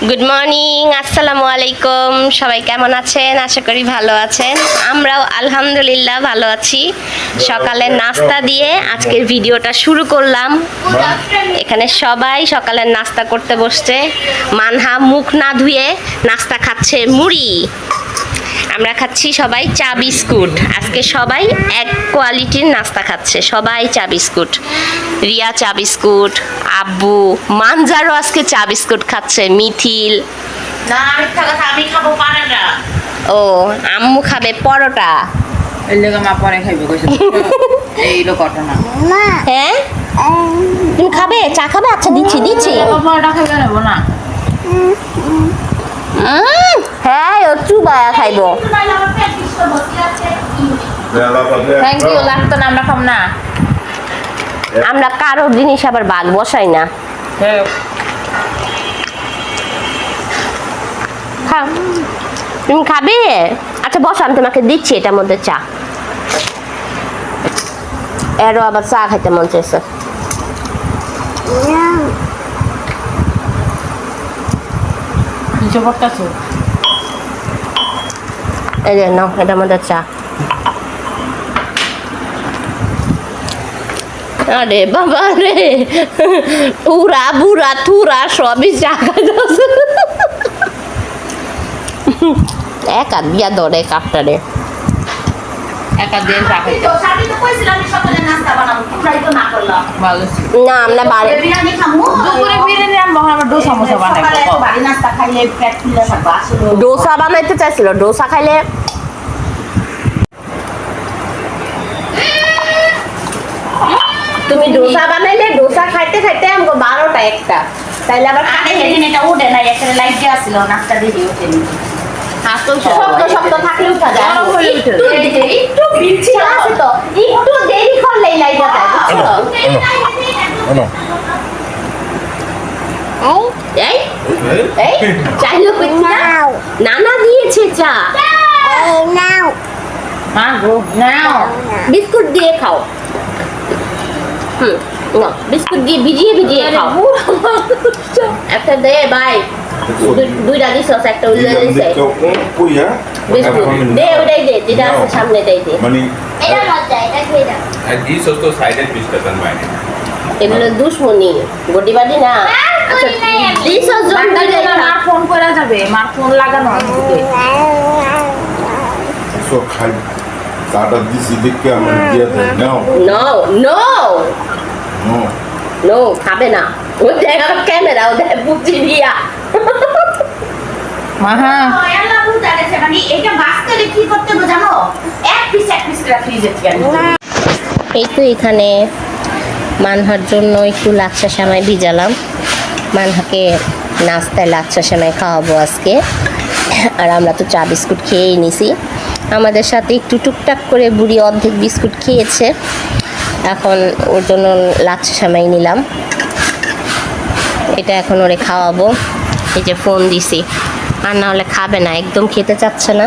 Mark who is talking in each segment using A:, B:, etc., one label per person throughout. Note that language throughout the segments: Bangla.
A: গুড মর্নিং, আসসালামু আলাইকুম। সবাই কেমন আছেন? আশা করি ভালো আছেন। আমরাও আলহামদুলিল্লাহ ভালো আছি। সকালের নাস্তা দিয়ে আজকের ভিডিওটা শুরু করলাম। এখানে সবাই সকালের নাস্তা করতে বসছে। মানহা মুখ না ধুয়ে নাস্তা খাচ্ছে মুড়ি। আমরা খাচ্ছি সবাই চা বিস্কুট। আজকে সবাই এক কোয়ালিটির নাস্তা খাচ্ছে, সবাই চা বিস্কুট। রিয়া চা বিস্কুট, আব্বু, মানজারও আজকে চা বিস্কুট খাচ্ছে, মিথিল।
B: না মিথ্যা কথা, আমি খাবো পারাটা।
A: ও আম্মু খাবে পরোটা।
B: এই লেগে মা পরে খাইবে কইছে। এই লো ঘটনা।
A: হ্যাঁ তুমি খাবে? চা খাবে? আচ্ছা দিচ্ছি দিচ্ছি।
B: পরোটা খাইবে নেব না।
A: হ্যাঁ ও চুবায়া খাইবো।
B: থ্যাংক ইউ, লাগতো না, আমরা খাম না।
A: আমরা কারো জিনিস আবার ভাগ বসাই না। খা। তুমি খাবে? আচ্ছা বসো, আমি তোমাকে দিচ্ছি এটার মধ্যে চা। এরও আবার চা খাইতে মন চাইছে।
B: কিছু করতেছো?
A: এই যে নাও, এটার মধ্যে চা। আরে বাবা রে, উড়া বুড়া থুরা সবই চা খাইতেছে। এক হাত বিয়া ধরে কাপটারে।
B: একা দিয়ে চা খাইতে ভালো ছিল।
A: না আমরা বাড়ি
B: দুপুরে বিরিয়ানি আনবো, আবার ডোসা মোসা বানাবো।
A: ডোসা বানাইতে চাইছিল, ডোসা খাইলে তুমি ডোসা বানাইলে ডোসা খাইতে খাইতে আমাকে 12টা 1টা, তাইলে আবার
B: এটা উঠে নাই, একটা লাইট দিয়ে আসছিল, নাস্তা দিয়ে ওঠেনি।
A: শক্ত শক্ত থাকলে উঠা যায়।
B: গরম হলে উঠে
A: একটু বিচ্ছিন্ন আছে তো, একটু দেরি করলেই লাইট যায়, বুঝছো? এই এই চাইলো পিঠা নানা দিয়েছে চা।
B: মা গো নাও।
A: বিস্কুট দিয়ে খাও। না বিস্কুট দিয়ে ভিজিয়ে ভিজিয়ে খাও। একটা দে ভাই, দুইটা দিছ, একটা উল্লে দিছে বিস্কুট দে, ওটাই দে, যেটা আছে সামনে তাই দে। এটা মজা, এটা খেয়ে দাও। এগুলো দুশ্মনী গটিবাদি না। আচ্ছা দিছ জন দিলে না।
B: মার ফোন করা যাবে, মার ফোন লাগানো আছে।
A: নো নো নো, খাবে না। ও দেখা ক্যামেরা, ও দেখ বুঝি দিয়া।
B: মাহা
A: এই তো এখানে মানহার জন্য একটু লাচ্ছা সেমাই ভিজালাম। মানহাকে নাস্তায় লাচ্ছা সেমাই খাওয়াবো আজকে। আর আমরা তো চা বিস্কুট খেয়েই নিছি। আমাদের সাথে একটু টুকটাক করে বুড়ি অর্ধেক বিস্কুট খেয়েছে। এখন ওর জন্য লাচ্ছা সেমাই নিলাম, এটা এখন ওরে খাওয়াবো। এই যে ফোন দিছি, আর না হলে খাবে না, একদম খেতে চাচ্ছে না,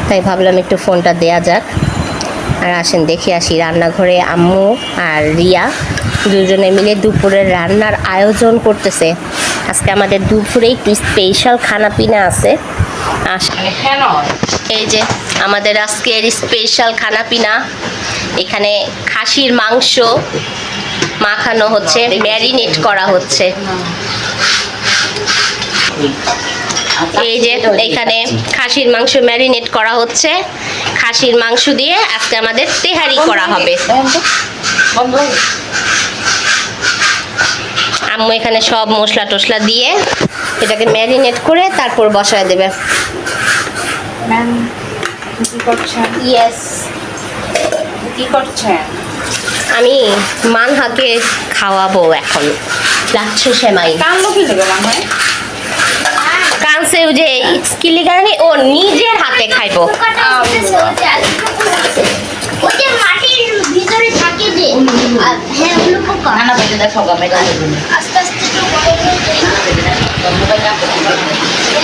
A: তাই ভাবলাম একটু ফোনটা দেয়া যাক। আর আসেন দেখে আসি রান্নাঘরে আম্মু আর রিয়া দুজনে মিলে দুপুরের রান্নার আয়োজন করতেছে। আজকে আমাদের দুপুরে একটু স্পেশাল খানা পিনা আছে। এই যে আমাদের আজকের স্পেশাল খানা পিনা, এখানে খাসির মাংস মাখানো হচ্ছে, ম্যারিনেট করা হচ্ছে। এই যে এখানে খাসির মাংস ম্যারিনেট করা হচ্ছে। খাসির মাংস দিয়ে আজকে আমাদের তেহারি করা হবে। আম্মু এখানে সব মশলা টসলা দিয়ে এটাকে ম্যারিনেট করে তারপর বসায় দেবে। ইয়েস,
B: কি করছেন?
A: আমি মানহাকে খাওয়াবো এখন লাচ্ছা সেমাই।
B: কালো কি দেবে মামায়?
A: কানসে যে স্কিলি গানি ও নিজের হাতে খাইবো।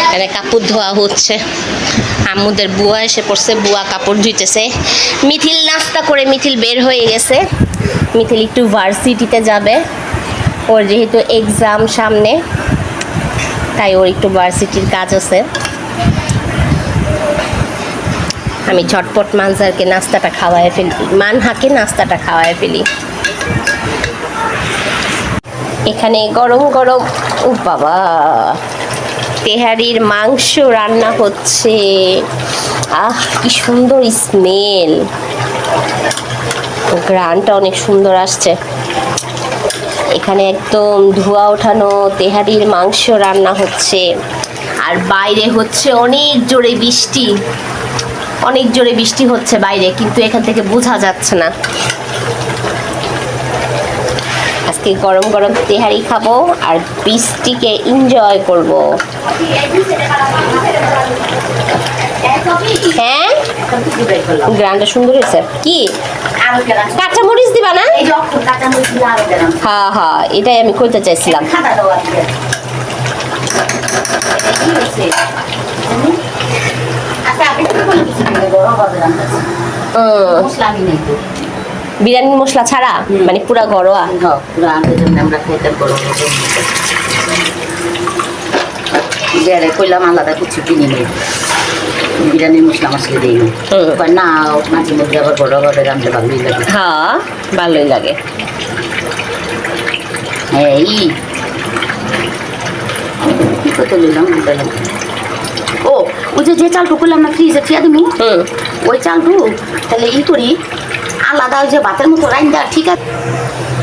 A: এখানে কাপড় ধোয়া হচ্ছে, আম্মুদের বুয়া এসে পড়ছে, বুয়া কাপড় ধুইতেছে। মিথিল নাস্তা করে মিথিল বের হয়ে গেছে। মিথিল একটু ভার্সিটিতে যাবে, ওর যেহেতু এক্সাম সামনে, তাই ওর একটু ভার্সিটির কাজ আছে। আমি ঝটপট মানজারকে নাস্তাটা খাওয়ায় ফেলি, মানহাকে নাস্তাটা খাওয়ায় ফেলি। এখানে গরম গরম, ও বাবা, তেহারির মাংস রান্না হচ্ছে। আহ কি সুন্দর স্মেল, ঘ্রাণটা অনেক সুন্দর আসছে। এখানে একদম ধোঁয়া ওঠানো তেহারির মাংস রান্না হচ্ছে। আর বাইরে হচ্ছে অনেক জোরে বৃষ্টি, অনেক জোরে বৃষ্টি হচ্ছে বাইরে, কিন্তু এখান থেকে বোঝা যাচ্ছে না। আজকে গরম গরম তেহারি খাবো আর বৃষ্টিকে এনজয় করব। হ্যাঁ, গ্রানটা সুন্দর হয়েছে। কি কাঁচা মরিচ দিবা না? হ্যাঁ হ্যাঁ, এটাই আমি করতে চাইছিলাম। বিরিয়ানির মশলা ছাড়া, মানে পুরা ঘরোয়া?
C: কইলাম আলাদা কিছু কিনে নেই, বিরিয়ানির মশলা মশলা দিই না, মাঝে মধ্যে আবার বড় বড় রান্না ভালোই লাগে।
A: হ্যাঁ, ভালোই লাগে।
C: এই কি করতে নিলাম, ও ওই যে চালটু করলাম না ফ্রিজে ফিয়া দিবি, ওই চালটু তাহলে করি আলাদা, ওই যে ভাতের মতো রান্না, ঠিক আছে?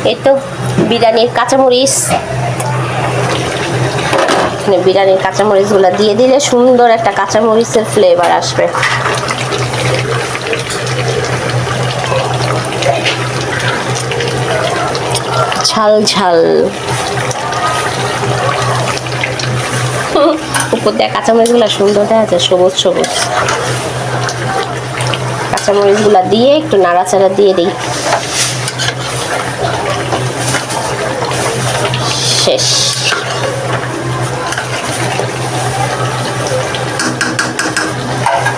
A: এই তো বিরিয়ানির কাঁচামরিচ, বিরিয়ানির কাঁচামরিচগুলো দিয়ে দিলে সুন্দর একটা কাঁচামরিচের ফ্লেভার আসবে। ঝাল ঝাল, উপর দিয়ে কাঁচামরিচগুলো সুন্দর দেখা যায়, সবুজ সবুজ। কাঁচামরিচগুলো দিয়ে একটু নাড়াচাড়া দিয়ে দিই, শেষ।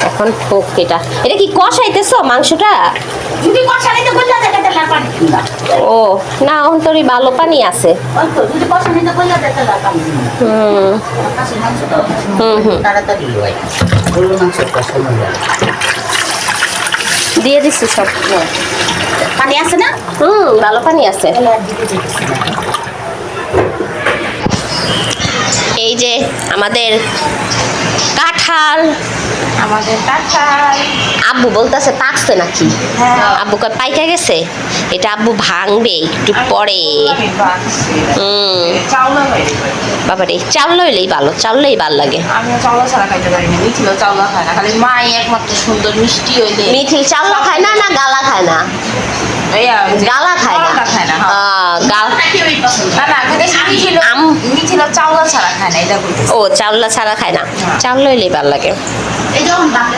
A: এখন হোক। এটা কি কষাইতেছো মাংসটা?
C: যদি কষানিতে কইলা দেখে তেল পানি দিবা।
A: ও না, অন্তরে ভালো পানি আছে।
C: ওই তো যদি কষানিতে কইলা দেখে তেল পানি দিবা। কাশি মাংস তো তাড়াতাড়ি হয়, গরুর মাংস কষানো যায়।
A: দিয়ে দিচ্ছি সব।
C: পানি আছে না?
A: ভালো পানি আছে। এই যে আমাদের কাঁঠাল, আব্বু বলতেছে পাকছে নাকি? আব্বু কয় পাইকা গেছে, এটা আব্বু ভাঙবে একটু পরে। বাবারে, চাউল হইলেই ভালো, চাউলই ভালো লাগে।
B: আমি চাউল ছাড়া খাইতে পারি না, মিথিলও চাউল খায় না, খালি মাই একমাত্র সুন্দর মিষ্টি হইলে।
A: মিথিল চাউল খায় না, না গালা খায় না? গালা খায় না,
B: খায় না।
A: গালা
B: মিথিল চাউল ছাড়া খায় না, এটা বলতে।
A: ও চাউল ছাড়া খায় না, চাউল হইলেই ভালো লাগে।
C: এই যখন বাংলা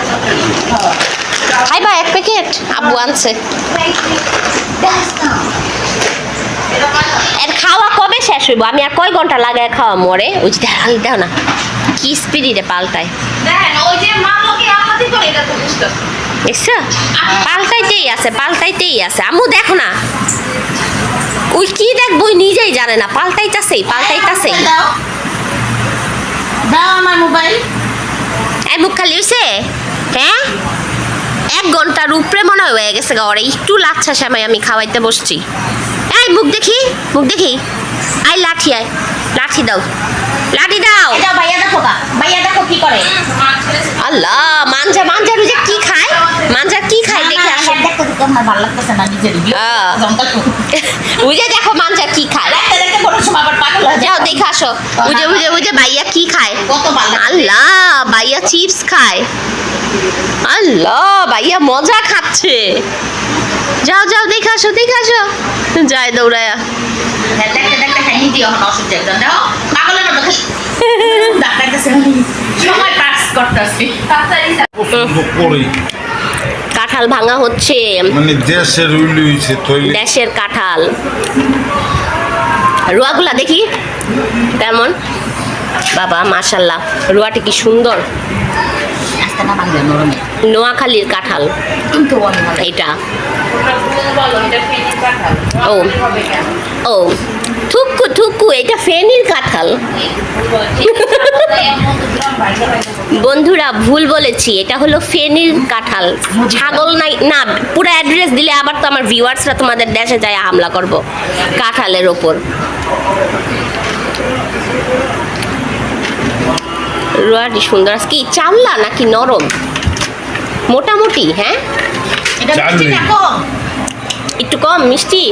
A: খাইবা এক প্যাকেট? আব্বু আনছে। এর খাওয়া কবে শেষ হইব? আমি আর কয় ঘন্টা লাগায় খাওয়া মরে? ওই যে দাও না কি স্পিরিটে পাল্টায়,
B: দেখেন ওই যে মা লোকে আমাদের করে, এটা তো বুঝতেছি।
A: দেখছো? পাল্টাইতেই আছে, পাল্টাইতেই আছে। আম্মু দেখো না, ওই কি দেখবো নিজেই জানে না, পাল্টাইতাছেই পাল্টাইতাছেই।
C: দাও আমার মোবাইল।
A: এই মুখ খালি হইছে? হ্যাঁ, 1 ঘন্টার উপরে মনে হয়ে গেছে গা। ওরা একটু লাচ্ছা সেমাই আমি খাওয়াইতে বসছি। এই মুখ দেখি, মুখ দেখি। আই লাঠি, আয় লাঠি দাও, লাঠি দাও।
C: এটা ভাইয়া দেখো গা, ভাইয়া দেখো কি করে।
A: আল্লাহ, মাঞ্জা মাঞ্জা রুজে কি খায়? মাঞ্জা কি খায় দেখে আসো।
C: দেখো দেখো, আমার ভালো লাগতেছে না নিজের
A: বুঝে দেখো মাঞ্জা কি খায়।
C: দেখতে দেখতে কোনো সময় আবার পাগল হয়ে
A: যাও দেখে আসো। বুঝে বুঝে বুঝে ভাইয়া কি খায়।
C: কত ভালো লাগে।
A: আল্লাহ, ভাইয়া চিপস খায়। আল্লাহ, ভাইয়া মজা খাচ্ছে। যাও যাও দেখে আসো, দেখে আসো। যায় দৌড়ায়া।
C: দেখতে দেখতে খাই নিজে এখন অসুস্থ একজন দাও পাগলের মতো খাই। ডাক্তার কাছে সময় পাস করতেছি।
A: কাঁঠাল ভাঙা হচ্ছে,
D: মানে দেশের উইলি হইছে তৈরি।
A: দেশের কাঁঠাল। রুয়াগুলা দেখি কেমন। বাবা মাশাল্লাহ, রুয়াটি কি সুন্দর।
C: আজকে না ভাঙবে নরমে।
A: নোয়াখালীর কাঁঠাল
C: কিন্তু অনেক ভালো।
A: এটা।
B: বলো এটা ফেনি কাঁঠাল
A: ও
B: হবে কেন?
A: ও থুকু থুকু, এটা ফেনীর কাঁঠাল। বন্ধুরা ভুল বলেছি, এটা হলো ফেনীর কাঁঠাল, ছাগল নাই না। পুরো অ্যাড্রেস দিলে আবার তো আমার ভিউয়ার্সরা তোমাদের দেশে যায় হামলা করব কাঁঠালের ওপর। রুয়াটি সুন্দর। কি চাল্লা নাকি নরম? মোটামুটি হ্যাঁ,
B: এটা
D: চাল
B: মিষ্টিটা
D: নেই।
B: কম।
A: একটু কম মিষ্টি।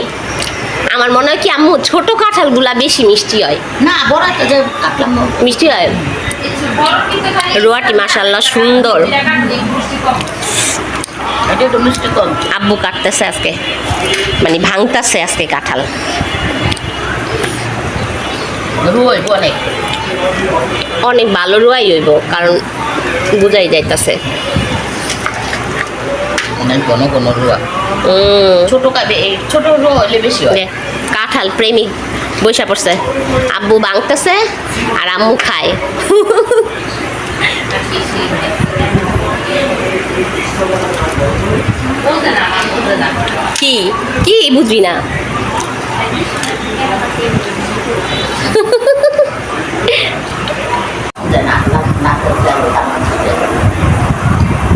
A: আমার মনে হয় কি আম্মু ছোট কাঁঠালগুলা বেশি মিষ্টি হয়।
C: না বড় একটা যে কাটলাম
A: মিষ্টি হয়। রুয়াটি মাশাআল্লাহ সুন্দর।
C: এটা একটু মিষ্টি কম।
A: আব্বু কাটতেছে আজকে, মানে ভাঙতেছে আজকে কাঁঠাল।
C: রুই অনেক
A: অনেক ভালো রুয়াই হইব, কারণ বুঝাই যাইতাছে।
C: অনেক ঘন ঘন রুয়া। ছোট কাবে এই ছোট রুয়া হলে বেশি হয়।
A: কাঁঠাল প্রেমিক বৈশা পড়ছে। আব্বু ভাঙতেছে আর আম্মু খায়। কি কি বুঝবি না?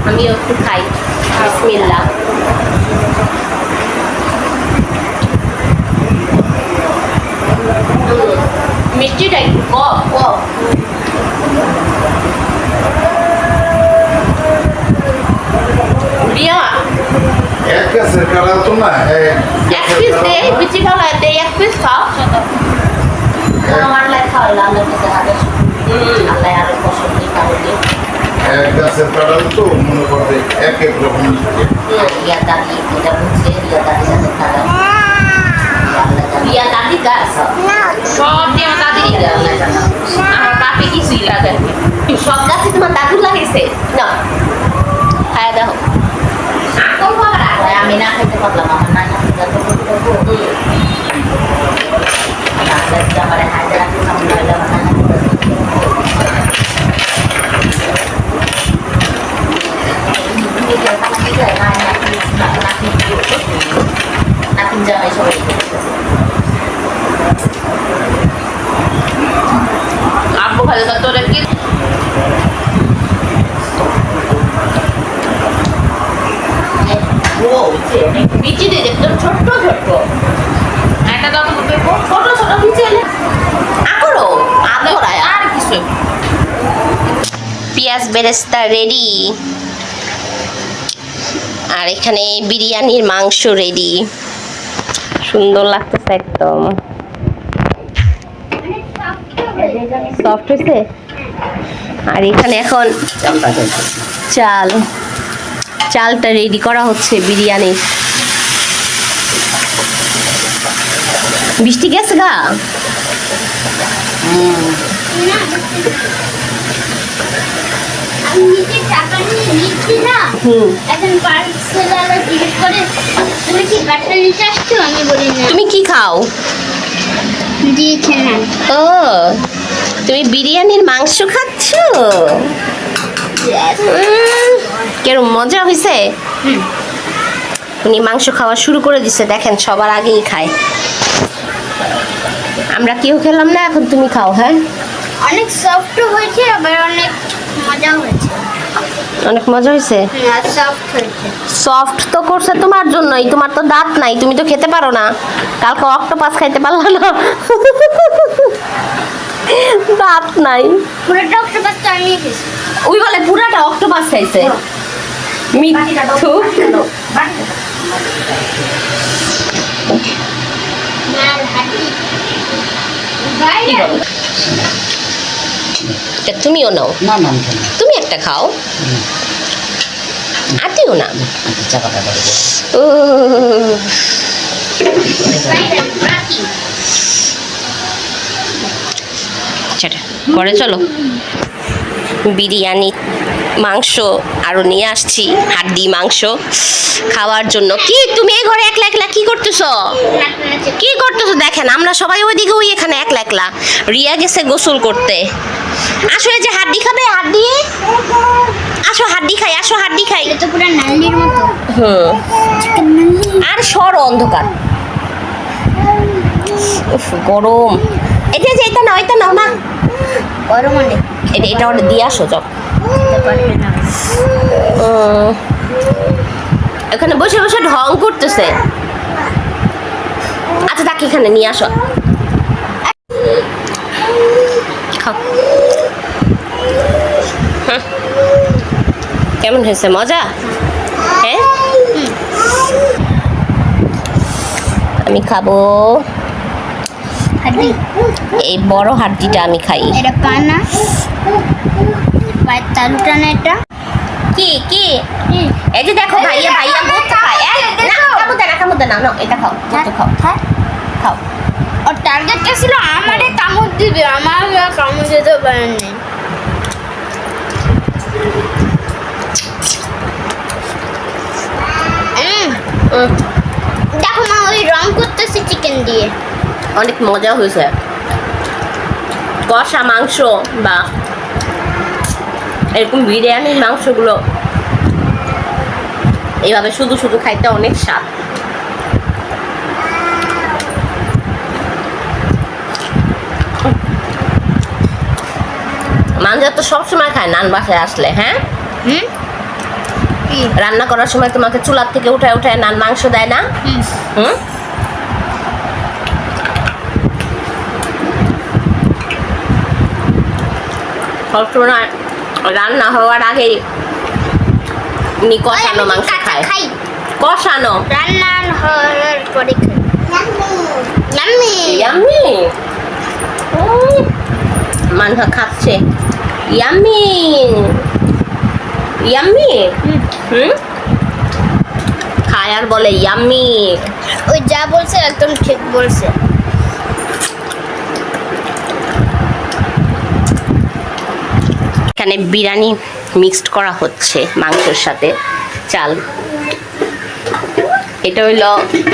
A: আমিও একটু খাই। বিসমিল্লাহ। মিষ্টিটা একটু কম কম। রিয়া
D: এক গাছের কাঁঠাল তো না,
A: এক পিস দে, বিচি ভালো দে, এক পিস খাও।
C: আমার লাই খাওয়াইলো আল্লাহ কাছে হাজার আল্লাহ আরো পছন্দ কারণে
D: এক গাছের কাঁঠাল তো মনে করতে এক এক রকম মিষ্টি।
C: রিয়া দাদি এটা বুঝছে রিয়া দাদি কাছে খাওয়া
A: রিয়া দাদি গাছ
B: সব দিয়ে আমার দাদি
C: আল্লাহ জানা
B: আমার বাপে কিছুই লাগে না।
A: সব গাছে তোমার দাদুর লাগিয়েছে না? খায়া দেখো।
C: আমি না খাইতে পারলাম আমার না আমার হাজার নাতিন জামাই সবাই
B: আব্বু খালি তো তোরা কি
A: বিচি দিয়ে দেখতো ছোট্ট ছোট্ট
B: একটা দাও তো দেখবো।
A: ছোট ছোট বিচি এলে আকরো আকরায়।
B: আর কিছু
A: পেঁয়াজ বেরেস্তা রেডি, আর এখানে বিরিয়ানির মাংস রেডি। সুন্দর লাগতেছে একদম। সফট হয়েছে। আর এখানে এখন চালটা রেডি করা হচ্ছে বিরিয়ানির। বৃষ্টি গেছে গা?
E: আমি নিজে টাকা নিয়ে নিচ্ছি না। এখন পার্সেলাররা জিজ্ঞেস করে তুমি কি বাচ্চা নিতে আসছো? আমি বলি না।
A: তুমি কি খাও?
E: দিয়েছে না।
A: ও তুমি বিরিয়ানির মাংস খাচ্ছ? কেরম মজা হয়েছে? উনি মাংস খাওয়া শুরু করে দিছে, দেখেন সবার আগেই খায়। আমরা কেউ খেলাম না, এখন তুমি খাও। হ্যাঁ
E: অনেক সফট হয়েছে, আবার অনেক মজা হয়েছে।
A: অনেক মজা হয়েছে।
E: আর সফট হয়েছে।
A: সফট তো করছে তোমার জন্যই, তোমার তো দাঁত নাই, তুমি তো খেতে পারো না। কালকে অক্টোপাস খাইতে পারলা না। দাঁত নাই।
E: পুরোটা অক্টোপাস তো আমি খেয়েছি।
A: ওই বলে পুরাটা অক্টোপাস খাইছে। মিথ্যু।
E: আর হাঁটি বাইরে
A: তা তুমিও নাও,
C: না না আমি
A: তুমি একটা খাও। আতিও না।
C: চাপাটা দেবো
E: বাইরে রাখি।
A: সেটা করে চলো। বিরিয়ানি মাংস আরো নিয়ে আসছি, হাড্ডি মাংস খাওয়ার জন্য। কি তুমি এই ঘরে একলা একলা কি করতেছো? কি করতেছো? দেখেন আমরা সবাই ওইদিকে, ওই এখানে একলা একলা। রিয়া গেছে গোসল করতে। আসো, এই যে হাড্ডি খাবে, হাড্ডি। আসো হাড্ডি খাই, আসো হাড্ডি খাই।
E: এটা তো পুরো নাল্লির মতো।
A: হুম।
E: চিকেন নাল্লি।
A: আর সর অন্ধকার। উফ গরম। এটা যে এটা নাও না,
E: গরম অনেক
A: এটা ওটা দিয়ে আসো যাও।
E: খেতে পারবে না।
A: এখানে বসে বসে ঢং করতেছে। আচ্ছা তাকে এখানে নিয়ে আসো, খাও। কেমন হয়েছে, মজা? হ্যাঁ আমি খাবো
E: হাড্ডি,
A: এই বড় হাড্ডিটা আমি খাই।
E: এটা পানা, পায়ের তালুটা না এটা।
A: কি এই যে দেখো ভাইয়া গোস্ত খায়। না কামুদ না, না এটা খাও, গোস্ত খাও, খাও।
E: ওর টার্গেটটা ছিল আমারে কামড় দিবে, আমার কামড় দিতে পারেনি। দেখো মা, ওই রং করতেছি চিকেন দিয়ে।
A: অনেক মজা হয়েছে। কষা মাংস বা এরকম বিরিয়ানির মাংসগুলো এইভাবে শুধু শুধু খাইতে অনেক স্বাদ। মাঞ্জা তো সবসময় খায় নান বাসায় আসলে। হ্যাঁ রান্না করার সময় তোমাকে চুলার থেকে উঠায় নান মাংস দেয় না? হুম সবসময় রান্না হওয়ার আগেই উনি কষানো মাংস খায়। কষানো
E: রান্না হওয়ার পরে খাই।
A: ইয়াম্মি মানহা খাচ্ছে। ইয়াম্মি খায় আর বলে ইয়াম্মি।
E: ওই যা বলছে একদম ঠিক বলছে।
A: এখানে বিরিয়ানি মিক্সড করা হচ্ছে মাংসের সাথে চাল। এটা হইলো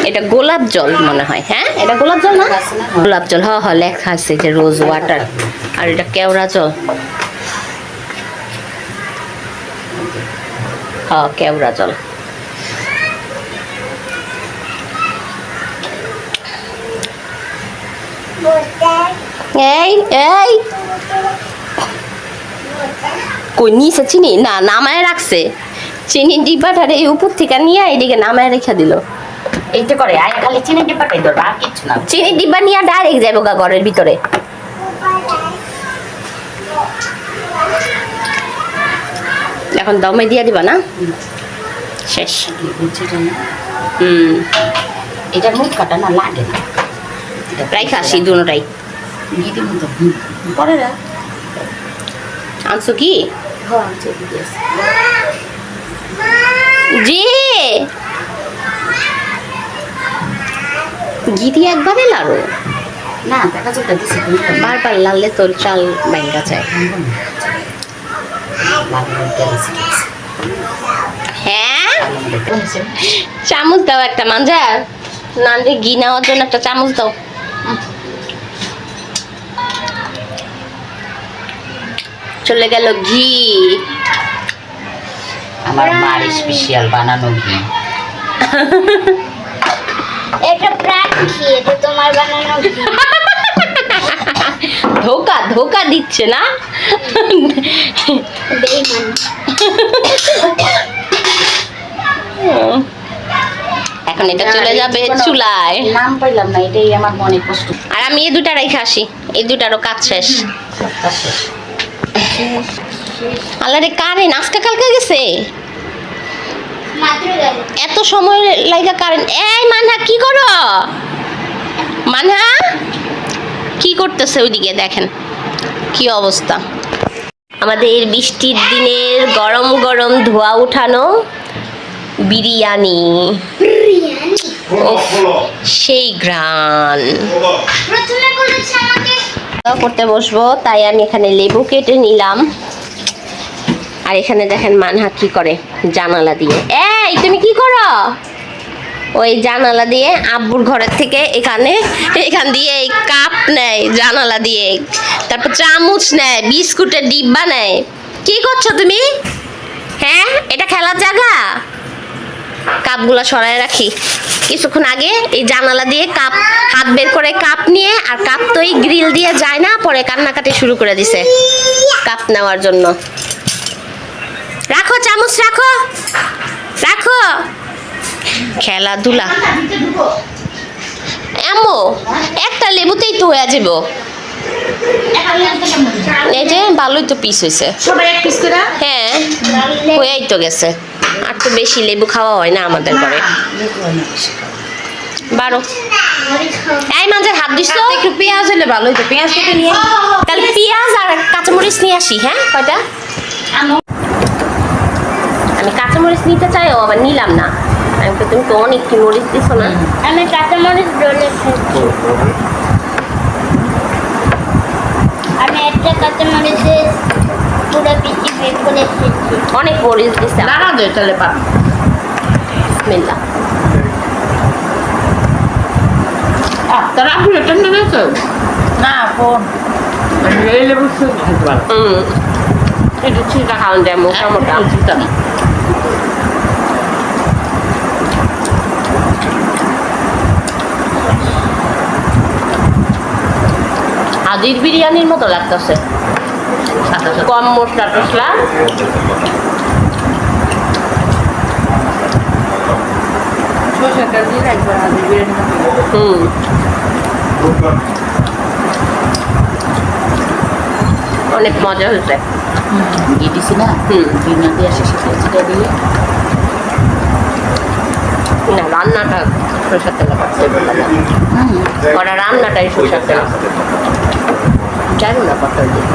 A: এটা গোলাপ জল মনে হয়। হ্যাঁ এটা গোলাপ জল না? গোলাপ জল, হ্যাঁ লেখা আছে যে রোজ ওয়াটার। আর এটা কেওড়া জল, হ্যাঁ কেওড়া জল। এই কই নিচে চিনি না নামায় রাখছে, চিনি ডিব্বাটারে এই উপর থেকে নিয়ে এদিকে নামায় রেখে দিল।
C: এইটা করে আয় খালি চিনি ডিব্বাটাই ধরবা, আর কিচ্ছু না।
A: চিনি ডিব্বা নিয়ে ডাইরেক্ট যাবো গা ঘরের ভিতরে। এখন দমে দিয়ে দিবা না? শেষ।
C: এটা মুখ কাটা না লাগে না,
A: প্রায় খাসি দুটাই।
C: গিয়ে মতো পরে রা
A: আনছো কি? জি গিরি একবারে লাড়ো
C: না, দেখা যাচ্ছে দিছি
A: বারবার লাললে তোর চাল বাইঙ্গা যায়। হ্যাঁ চামচ দাও একটা, মাঞ্জার নানরে ঘি নেওয়ার জন্য একটা চামচ দাও। চলে গেল ঘি,
C: আমার মার স্পেশাল বানানো ঘি।
E: এটা প্রাণ ঘি, এটা তোমার বানানো ঘি।
A: ধোকা দিচ্ছে না?
E: বেঈমান।
A: এখন এটা চলে যাবে চুলায়।
C: নাম পাইলাম না, এটাই আমার মনে কষ্ট।
A: আর আমি এই দুটা রেখে আসি, এই দুটারও কাজ শেষ। আল্লাহ রে কারেন্ট আজকে কালকে গেছে,
E: মাত্র গেল।
A: এত সময় লাগা কারেন্ট। এই মানহা কি করো? মানহা কি করতেছে ওইদিকে দেখেন কি অবস্থা। আমাদের বৃষ্টির দিনের গরম গরম ধোয়া উঠানো বিরিয়ানি, সেই ঘ্রাণ।
E: প্রথমে বলেছে আমাকে
A: করতে বসবো তাই আমি এখানে লেবু কেটে নিলাম। আর এখানে দেখেন মানহা কি করে জানালা দিয়ে। এই তুমি কি করো? ওই জানালা দিয়ে আব্বুর ঘরের থেকে এখান দিয়ে এই কাপ নেয় জানালা দিয়ে, তারপর চামচ নেয়, বিস্কুটের ডিব্বা নেয়। কি করছো তুমি? হ্যাঁ এটা খেলার জায়গা? কাপগুলো সরায় রাখি। কিছুক্ষণ আগে এই জানালা দিয়ে কাপ হাত বের করে কাপ নিয়ে, আর কাপ তো এই গ্রিল দিয়ে যায় না, পরে কান্নাকাটি শুরু করে দিছে কাপ নেওয়ার জন্য। রাখো চামচ, রাখো রাখো। খেলাধুলা এমো একটা লেবুতেই তো হয়ে যাব। এই যে ভালোই তো পিস হয়েছে।
C: সবাই এক পিস করে।
A: হ্যাঁ হয়েই তো গেছে। আর তো বেশি লেবু খাওয়া হয় না আমাদের ঘরে। 12 এই মাঝে হাত দিস তো।
B: একটু পেঁয়াজ হলে ভালো হতো, পেঁয়াজ কেটে নিয়ে।
A: তাহলে পেঁয়াজ আর কাঁচামরিচ নিয়ে আসি। হ্যাঁ কয়টা? আমি কাঁচামরিচ নিতে চাই, ও আবার নিলাম না। আমি তো, তুমি তো অনেক কি মরিচ দিছো না।
E: আমি কাঁচামরিচ ডলে খেয়েছি। আমি একটা কাঁচামরিচে পুরো পিচি বের করে খেয়েছি।
A: অনেক মরিচ দিছে।
B: দাঁড়া দে তাহলে পা।
A: বিসমিল্লাহ।
B: তোর আপনি ঠান্ডা গেছে না ফোন এই লেবু
A: একটু ছিটা খাওয়ান যায় মোটামোটা। হাজির বিরিয়ানির মতো লাগতেছে, কম মশলা টসলা। অনেক মজা হয়েছে।
C: দিয়ে দিছি না, বিনা দিয়ে আসে সেটা দিয়ে
A: না রান্নাটা সরষের তেলে করতে ওরা রান্নাটাই সরষের তেল জানি না কত দিয়ে।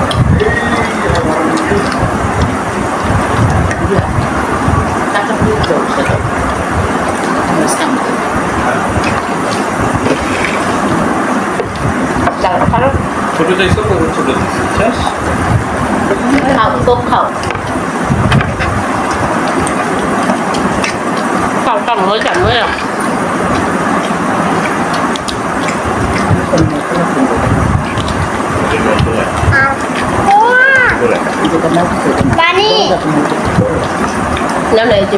F: ছোট চাইছো কত ছোট চাইছিস?
A: খাও সব খাও খাও খাও মজা মজা।
E: পানি
A: না না এই যে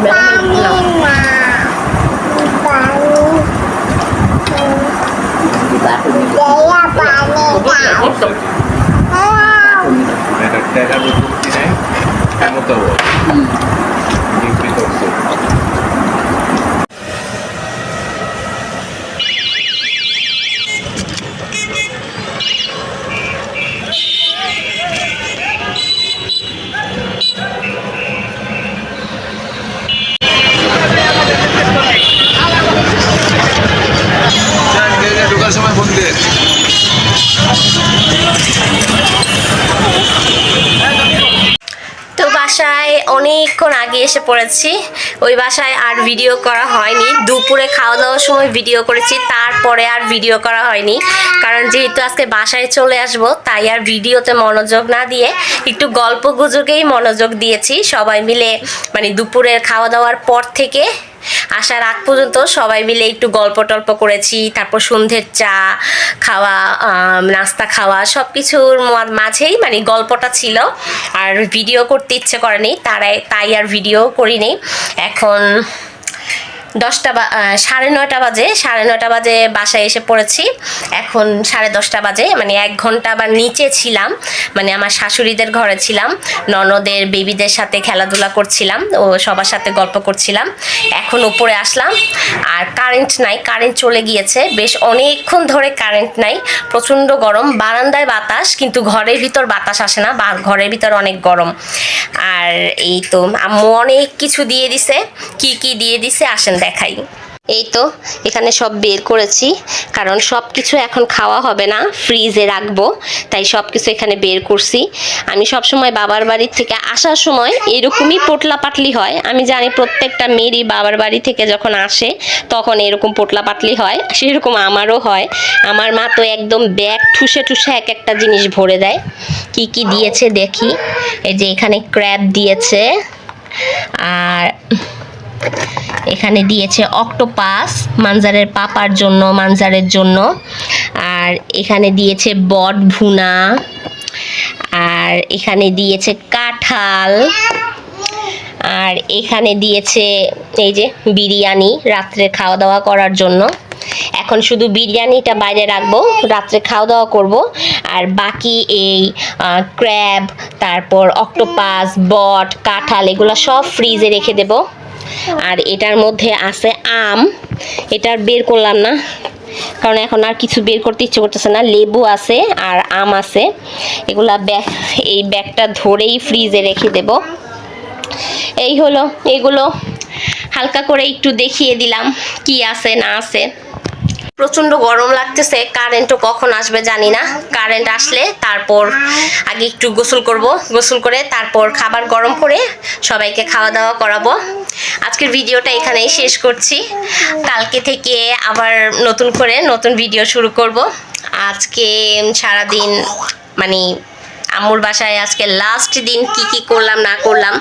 F: এটা টাকা বুঝতে নাই কেমন তো ডিগ্রি করছে ঢোকার সময় ফোন দিয়ে
A: তো বাসায় অনেকক্ষণ আগে এসে পড়েছি। ওই বাসায় আর ভিডিও করা হয়নি। দুপুরে খাওয়া দাওয়ার সময় ভিডিও করেছি, তারপরে আর ভিডিও করা হয়নি। কারণ যেহেতু আজকে বাসায় চলে আসব, তাই আর ভিডিওতে মনোযোগ না দিয়ে একটু গল্প গুজবেই মনোযোগ দিয়েছি। সবাই মিলে মানে দুপুরের খাওয়া দাওয়ার পর থেকে আসার আগ পর্যন্ত সবাই মিলে একটু গল্প টল্প করেছি। তারপর সন্ধ্যের চা খাওয়া, নাস্তা খাওয়া, সব কিছুর মাঝেই মানে গল্পটা ছিল। আর ভিডিও করতে ইচ্ছে করেনি, তাই আর ভিডিও করিনি। এখন 9:30 বাজে, 9:30 বাজে বাসায় এসে পড়েছি। এখন 10:30 বাজে, মানে 1 ঘন্টা আবার নিচে ছিলাম, মানে আমার শাশুড়িদের ঘরে ছিলাম। ননদের বেবিদের সাথে খেলাধুলা করছিলাম, ও সবার সাথে গল্প করছিলাম। এখন উপরে আসলাম, আর কারেন্ট নাই, কারেন্ট চলে গিয়েছে। বেশ অনেকক্ষণ ধরে কারেন্ট নাই, প্রচণ্ড গরম। বারান্দায় বাতাস, কিন্তু ঘরের ভিতর বাতাস আসে না, বা ঘরের ভিতর অনেক গরম। আর এই তো আম্মু অনেক কিছু দিয়ে দিছে। কি কি দিয়ে দিছে আসেন দেখাই। এই তো এখানে সব বের করেছি, কারণ সব কিছু এখন খাওয়া হবে না, ফ্রিজে রাখবো, তাই সব কিছু এখানে বের করছি। আমি সবসময় বাবার বাড়ি থেকে আসার সময় এরকমই পোটলা পাটলি হয়। আমি জানি প্রত্যেকটা মেয়েরই বাবার বাড়ি থেকে যখন আসে তখন এরকম পোটলা পাটলি হয়, সেরকম আমারও হয়। আমার মা তো একদম ব্যাগ ঠুসে ঠুসে এক একটা জিনিস ভরে দেয়। কি কি দিয়েছে দেখি। এই যে এখানে ক্র্যাব দিয়েছে, আর এখানে দিয়েছে অক্টোপাস মানজারের পাপার জন্য, মানজারের জন্য। আর এখানে দিয়েছে বট ভুনা, আর এখানে দিয়েছে কাঁঠাল, আর এখানে দিয়েছে এই যে বিরিয়ানি রাত্রে খাওয়া দাওয়া করার জন্য। এখন শুধু বিরিয়ানিটা বাইরে রাখবো, রাত্রে খাওয়া দাওয়া করব। আর বাকি এই ক্র্যাব, তারপর অক্টোপাস, বট, কাঁঠাল এগুলো সব ফ্রিজে রেখে দেব। আর এটার মধ্যে আছে আম, এটা বের করলাম না কারণ এখন আর কিছু বের করতে ইচ্ছে করতেছে না। লেবু আছে আর আম আছে, এগুলা এই ব্যাগটা ধরেই ফ্রিজে রেখে দেব। এই হলো, এগুলো হালকা করে একটু দেখিয়ে দিলাম কি আছে না আছে। প্রচণ্ড গরম লাগতেছে, কারেন্টও কখন আসবে জানি না। কারেন্ট আসলে তারপর আগে একটু গোসল করব, গোসল করে তারপর খাবার গরম করে সবাইকে খাওয়া দাওয়া করাবো। আজকের ভিডিওটা এখানেই শেষ করছি, কালকে থেকে আবার নতুন করে নতুন ভিডিও শুরু করব। আজকে সারাদিন মানে আম্মুর বাসায় আজকে লাস্ট দিন কি কি করলাম না করলাম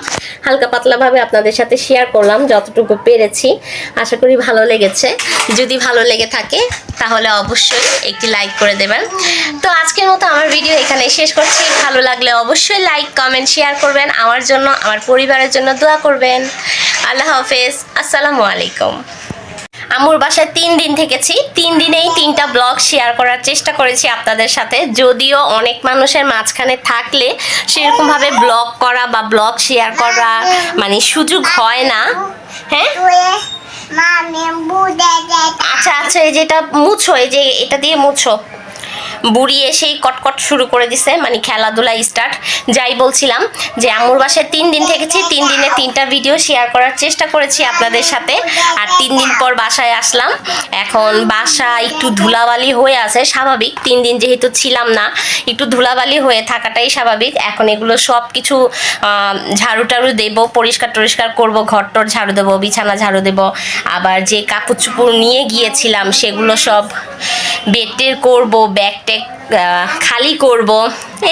A: হালকা পাতলাভাবে আপনাদের সাথে শেয়ার করলাম যতটুকু পেরেছি। আশা করি ভালো লেগেছে। যদি ভালো লেগে থাকে তাহলে অবশ্যই একটি লাইক করে দেবেন। তো আজকের মতো আমার ভিডিও এখানে শেষ করছি। ভালো লাগলে অবশ্যই লাইক, কমেন্ট, শেয়ার করবেন। আমার জন্য, আমার পরিবারের জন্য দোয়া করবেন। আল্লাহ হাফেজ, আসসালামু আলাইকুম। আম্মুর বাসায় 3 দিন থেকেছি, 3 দিনেই 3টা ব্লগ শেয়ার করার চেষ্টা করেছি আপনাদের সাথে। যদিও অনেক মানুষের মাঝখানে থাকলে সেরকমভাবে ব্লগ করা বা ব্লগ শেয়ার করা মানে সুযোগ হয় না। হ্যাঁ আচ্ছা আচ্ছা, এই যেটা মুছো, এই যে এটা দিয়ে মুছো। বুড়ি এসেই কটকট শুরু করে দিছে, মানে খেলাধুলা স্টার্ট। যাই বলছিলাম যে আম্মুর বাসায় 3 দিন থেকেছি, 3 দিনে 3টা ভিডিও শেয়ার করার চেষ্টা করেছি আপনাদের সাথে। আর 3 দিন পর বাসায় আসলাম। এখন বাসা একটু ধুলাবালি হয়ে আছে, স্বাভাবিক। 3 দিন যেহেতু ছিলাম না, একটু ধুলাবালি হয়ে থাকাটাই স্বাভাবিক। এখন এগুলো সব কিছু ঝাড়ু টাড়ু দেবো, পরিষ্কার টরিষ্কার করবো, ঘরটর ঝাড়ু দেবো, বিছানা ঝাড়ু দেবো। আবার যে কাপড় চোপড় নিয়ে গিয়েছিলাম সেগুলো সব বেডটের করবো, ব্যাগ ট্যাগ খালি করব।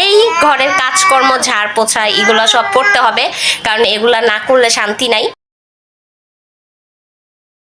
A: এই ঘরের কাজকর্ম, ঝাড় পোছা এগুলো সব করতে হবে, কারণ এগুলা না করলে শান্তি নাই।